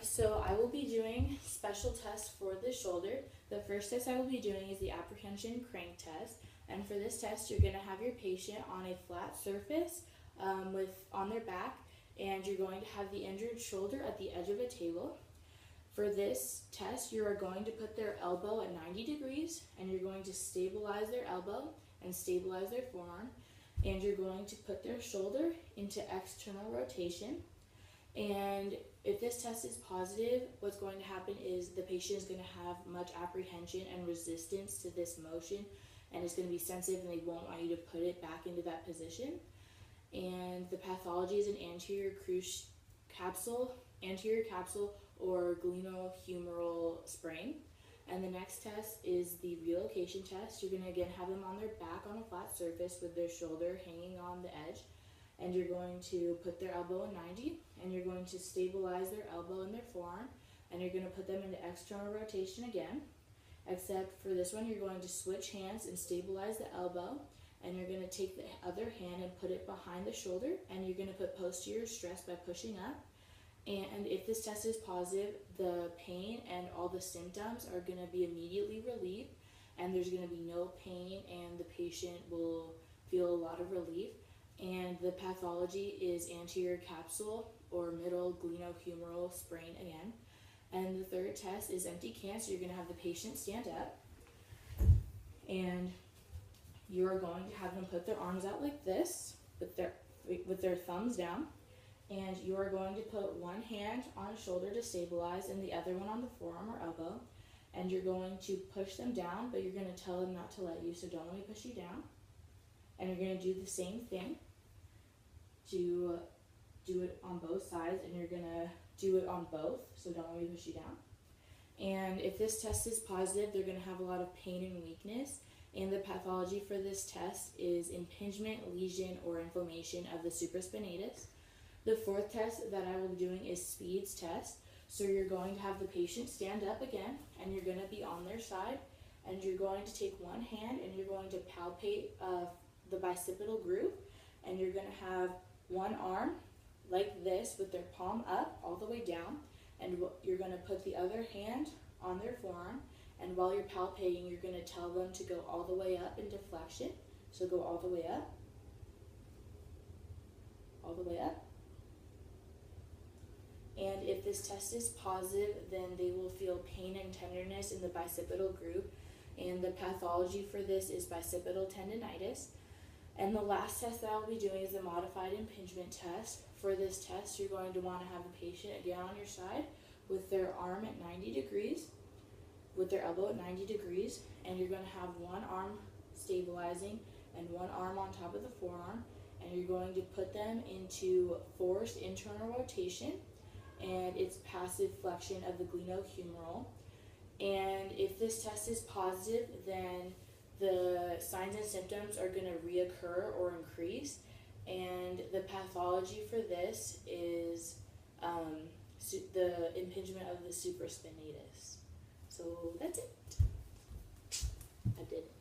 So I will be doing special tests for the shoulder. The first test I will be doing is the apprehension crank test. And for this test, you're going to have your patient on a flat surface on their back, and you're going to have the injured shoulder at the edge of a table. For this test, you are going to put their elbow at 90 degrees, and you're going to stabilize their elbow and stabilize their forearm, and you're going to put their shoulder into external rotation. And if this test is positive, what's going to happen is the patient is going to have much apprehension and resistance to this motion, and it's going to be sensitive, and they won't want you to put it back into that position. And the pathology is an anterior capsule or glenohumeral sprain. And the next test is the relocation test. You're going to again have them on their back on a flat surface with their shoulder hanging on the edge, and you're going to put their elbow at 90, and you're going to stabilize their elbow and their forearm, and you're going to put them into external rotation again. Except for this one, you're going to switch hands and stabilize the elbow, and you're going to take the other hand and put it behind the shoulder, and you're going to put posterior stress by pushing up. And if this test is positive, the pain and all the symptoms are going to be immediately relieved, and there's going to be no pain, and the patient will feel a lot of relief. And the pathology is anterior capsule or middle glenohumeral sprain again. And the third test is empty cancer. You're going to have the patient stand up, and you're going to have them put their arms out like this with their thumbs down, and you are going to put one hand on a shoulder to stabilize and the other one on the forearm or elbow, and you're going to push them down, but you're going to tell them not to let you, so don't let me push you down. And you're going to do the same thing to do it on both sides, and you're going to do it on both, so don't let me push you down. And if this test is positive, they're going to have a lot of pain and weakness, and the pathology for this test is impingement, lesion, or inflammation of the supraspinatus. The fourth test that I will be doing is Speed's test. So you're going to have the patient stand up again, and you're going to be on their side, and you're going to take one hand and you're going to palpate the bicipital groove, and you're going to have one arm like this with their palm up all the way down, and you're going to put the other hand on their forearm, and while you're palpating, you're going to tell them to go all the way up into flexion. So go all the way up, all the way up. And if this test is positive, then they will feel pain and tenderness in the bicipital groove, and the pathology for this is bicipital tendinitis. And the last test that I'll be doing is the modified impingement test. For this test, you're going to want to have a patient again on your side with their arm at 90 degrees, with their elbow at 90 degrees, and you're going to have one arm stabilizing and one arm on top of the forearm, and you're going to put them into forced internal rotation, and it's passive flexion of the glenohumeral. And if this test is positive, then the signs and symptoms are going to reoccur or increase, and the pathology for this is the impingement of the supraspinatus. So that's it. I did it.